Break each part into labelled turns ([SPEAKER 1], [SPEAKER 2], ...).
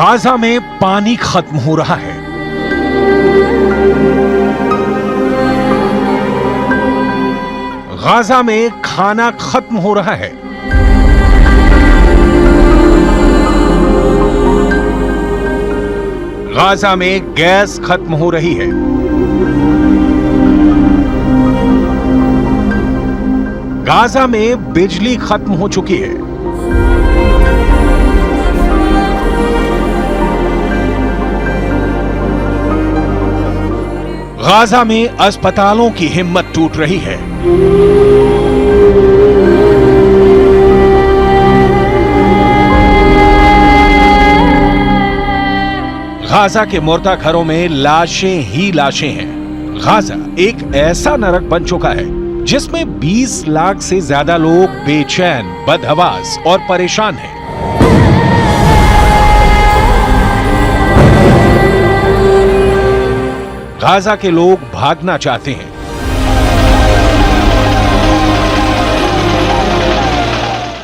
[SPEAKER 1] Gaza में पानी खत्म हो रहा है। गाजा में खाना खत्म हो रहा है। गाजा में गैस खत्म हो रही है। गाजा में बिजली खत्म हो चुकी है। गाजा में अस्पतालों की हिम्मत टूट रही है। गाजा के मुर्दा घरों में लाशें ही लाशें हैं। गाजा एक ऐसा नरक बन चुका है जिसमें 20 लाख से ज्यादा लोग बेचैन, बदहवास और परेशान हैं। गाजा के लोग भागना चाहते हैं,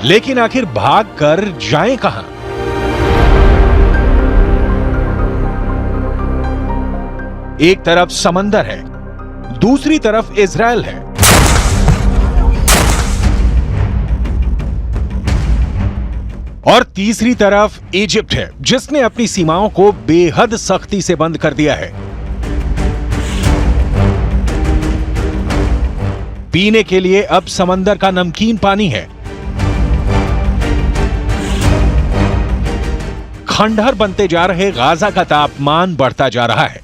[SPEAKER 1] लेकिन आखिर भाग कर जाएं कहां? एक तरफ समंदर है, दूसरी तरफ इजराइल है। और तीसरी तरफ इजिप्ट है, जिसने अपनी सीमाओं को बेहद सख्ती से बंद कर दिया है। पीने के लिए अब समंदर का नमकीन पानी है। खंडहर बनते जा रहे गाजा का तापमान बढ़ता जा रहा है।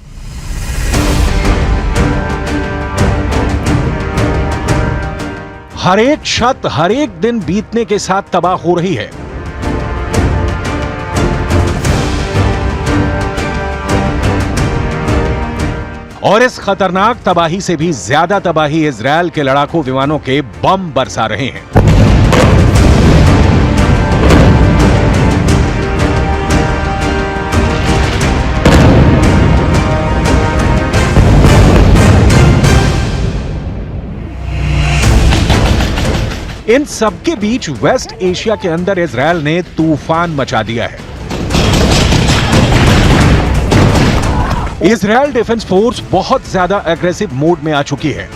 [SPEAKER 1] हर एक छत हर एक दिन बीतने के साथ तबाह हो रही है। और इस खतरनाक तबाही से भी ज्यादा तबाही इजराइल के लड़ाकू विमानों के बम बरसा रहे हैं। इन सबके बीच वेस्ट एशिया के अंदर इजराइल ने तूफान मचा दिया है। इजराइल डिफेंस फोर्स बहुत ज्यादा एग्रेसिव मोड में आ चुकी है।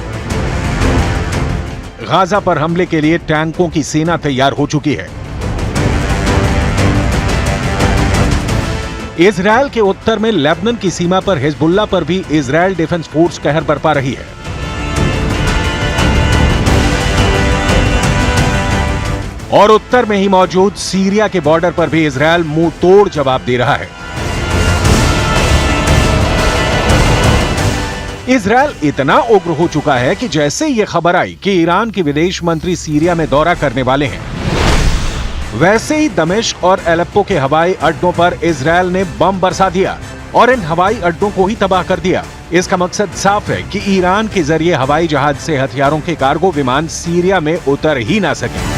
[SPEAKER 1] गाजा पर हमले के लिए टैंकों की सेना तैयार हो चुकी है। इजराइल के उत्तर में लेबनान की सीमा पर हिजबुल्ला पर भी इजराइल डिफेंस फोर्स कहर बरपा रही है। और उत्तर में ही मौजूद सीरिया के बॉर्डर पर भी इजराइल मुंह तोड़ जवाब दे रहा है। इजराइल इतना उग्र हो चुका है कि जैसे ये खबर आई कि ईरान के विदेश मंत्री सीरिया में दौरा करने वाले हैं, वैसे ही दमिश्क और एलेप्पो के हवाई अड्डों पर इजराइल ने बम बरसा दिया और इन हवाई अड्डों को ही तबाह कर दिया। इसका मकसद साफ है कि ईरान के जरिए हवाई जहाज से हथियारों के कार्गो विमान सीरिया में उतर ही ना सके।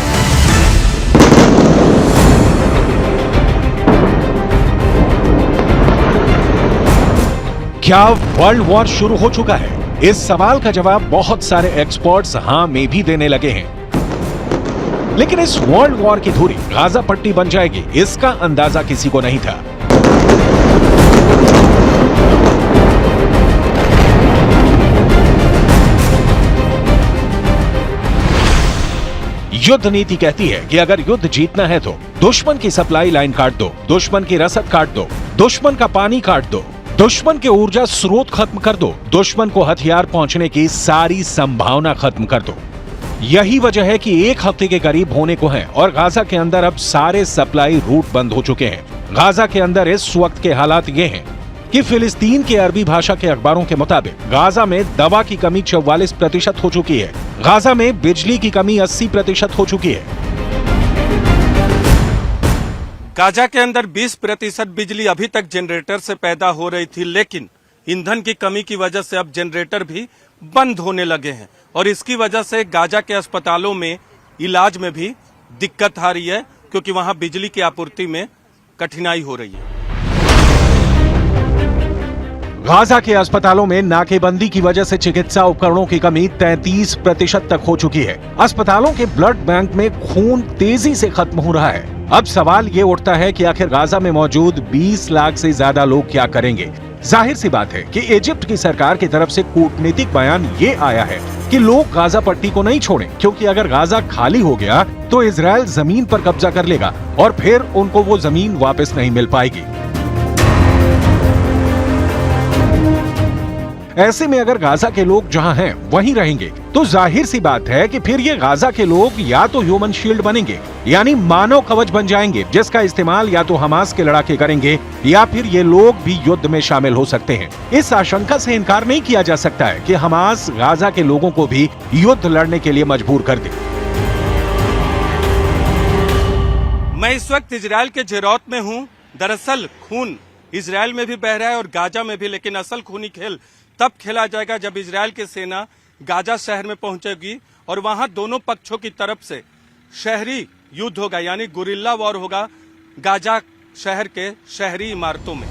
[SPEAKER 1] क्या वर्ल्ड वॉर शुरू हो चुका है? इस सवाल का जवाब बहुत सारे एक्सपर्ट्स हां में भी देने लगे हैं। लेकिन इस वर्ल्ड वॉर की धुरी गाजा पट्टी बन जाएगी, इसका अंदाजा किसी को नहीं था। युद्ध नीति कहती है कि अगर युद्ध जीतना है तो दुश्मन की सप्लाई लाइन काट दो, दुश्मन की रसद काट दो, दुश्मन का पानी काट दो, दुश्मन के ऊर्जा स्रोत खत्म कर दो, दुश्मन को हथियार पहुंचने की सारी संभावना खत्म कर दो। यही वजह है कि एक हफ्ते के करीब होने को है और गाजा के अंदर अब सारे सप्लाई रूट बंद हो चुके हैं। गाजा के अंदर इस वक्त के हालात ये हैं कि फिलिस्तीन के अरबी भाषा के अखबारों के मुताबिक गाजा में दवा की कमी 44% हो चुकी है। गाजा में बिजली की कमी 80% हो चुकी है।
[SPEAKER 2] गाजा के अंदर 20% बिजली अभी तक जनरेटर से पैदा हो रही थी, लेकिन ईंधन की कमी की वजह से अब जनरेटर भी बंद होने लगे हैं और इसकी वजह से गाजा के अस्पतालों में इलाज में भी दिक्कत आ रही है, क्योंकि वहां बिजली की आपूर्ति में कठिनाई हो रही है।
[SPEAKER 1] गाजा के अस्पतालों में नाकेबंदी की वजह से चिकित्सा उपकरणों की कमी 33% तक हो चुकी है। अस्पतालों के ब्लड बैंक में खून तेजी से खत्म हो रहा है। अब सवाल ये उठता है कि आखिर गाजा में मौजूद 20 लाख से ज्यादा लोग क्या करेंगे। जाहिर सी बात है कि इजिप्ट की सरकार की तरफ से कूटनीतिक बयान ये आया है कि लोग गाजा पट्टी को नहीं छोड़ें, क्योंकि अगर गाजा खाली हो गया तो इजराइल जमीन पर कब्जा कर लेगा और फिर उनको वो जमीन वापस नहीं मिल पाएगी। ऐसे में अगर गाजा के लोग जहां हैं वहीं रहेंगे तो जाहिर सी बात है कि फिर ये गाजा के लोग या तो ह्यूमन शील्ड बनेंगे, यानी मानव कवच बन जाएंगे, जिसका इस्तेमाल या तो हमास के लड़ाके करेंगे या फिर ये लोग भी युद्ध में शामिल हो सकते हैं। इस आशंका से इनकार नहीं किया जा सकता है कि हमास गाजा के लोगों को भी युद्ध लड़ने के लिए मजबूर कर दे।
[SPEAKER 2] मैं इस वक्त इजराइल के जेरौत में हूं। दरअसल खून इजराइल में भी बह रहा है और गाजा में भी, लेकिन असल खूनी खेल तब खेला जाएगा जब इजराइल की सेना गाजा शहर में पहुंचेगी और वहां दोनों पक्षों की तरफ से शहरी युद्ध होगा, यानी गुरिल्ला वॉर होगा गाजा शहर के शहरी इमारतों में।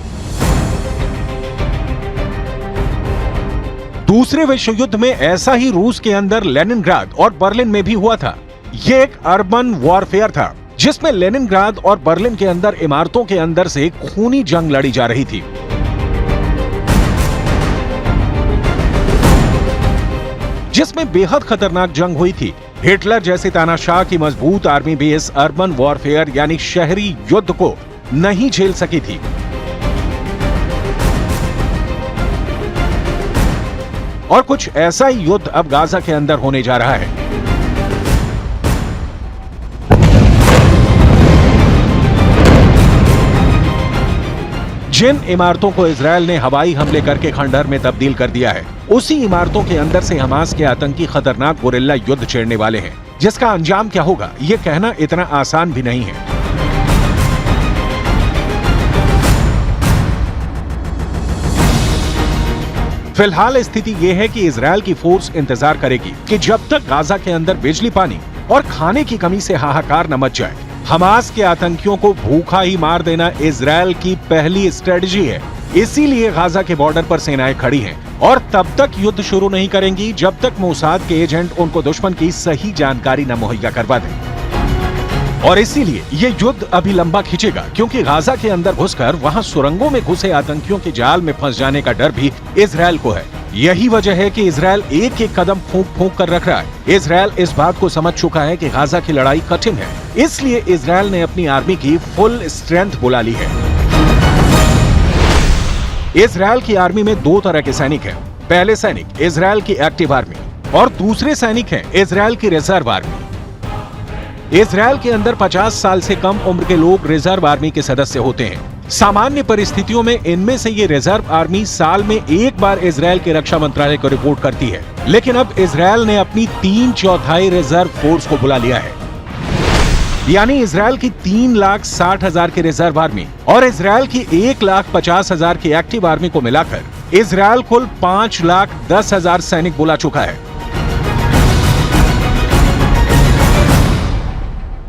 [SPEAKER 1] दूसरे विश्व युद्ध में ऐसा ही रूस के अंदर लेनिनग्राद और बर्लिन में भी हुआ था। ये एक अर्बन वॉरफेयर था जिसमें लेनिनग्राद और बर्लिन के अंदर इमारतों के अंदर से खूनी जंग लड़ी जा रही थी। जिसमें बेहद खतरनाक जंग हुई थी। हिटलर जैसे तानाशाह की मजबूत आर्मी भी इस अर्बन वॉरफेयर यानी शहरी युद्ध को नहीं झेल सकी थी। और कुछ ऐसा ही युद्ध अब गाजा के अंदर होने जा रहा है। जिन इमारतों को इजरायल ने हवाई हमले करके खंडहर में तब्दील कर दिया है, उसी इमारतों के अंदर से हमास के आतंकी खतरनाक गुरिल्ला युद्ध छेड़ने वाले हैं, जिसका अंजाम क्या होगा ये कहना इतना आसान भी नहीं है। फिलहाल स्थिति ये है कि इजरायल की फोर्स इंतजार करेगी कि जब तक गाजा के अंदर बिजली, पानी और खाने की कमी से हाहाकार न मच जाए। हमास के आतंकियों को भूखा ही मार देना इजरायल की पहली स्ट्रेटजी है। इसीलिए गाजा के बॉर्डर पर सेनाएं खड़ी हैं और तब तक युद्ध शुरू नहीं करेंगी जब तक मोसाद के एजेंट उनको दुश्मन की सही जानकारी न मुहैया करवा दें। और इसीलिए ये युद्ध अभी लंबा खींचेगा, क्योंकि गाजा के अंदर घुसकर वहां सुरंगों में घुसे आतंकियों के जाल में फंस जाने का डर भी इजरायल को है। यही वजह है कि इजरायल एक एक कदम फूंक फूंक कर रख रहा है। इजरायल इस बात को समझ चुका है कि गाजा की लड़ाई कठिन है, इसलिए इजरायल ने अपनी आर्मी की फुल स्ट्रेंथ बुला ली है। इजरायल की आर्मी में दो तरह के सैनिक हैं। पहले सैनिक इजरायल की एक्टिव आर्मी और दूसरे सैनिक हैं इजरायल की रिजर्व आर्मी। इजरायल के अंदर 50 साल से कम उम्र के लोग रिजर्व आर्मी के सदस्य होते हैं। सामान्य परिस्थितियों में इनमें से ये रिजर्व आर्मी साल में एक बार इजरायल के रक्षा मंत्रालय को रिपोर्ट करती है, लेकिन अब इजरायल ने अपनी 3/4 रिजर्व फोर्स को बुला लिया है। यानी इजरायल की 3,60,000 की रिजर्व आर्मी और इजरायल की 1,50,000 की एक्टिव आर्मी को मिलाकर इजरायल कुल 5,10,000 सैनिक बुला चुका है।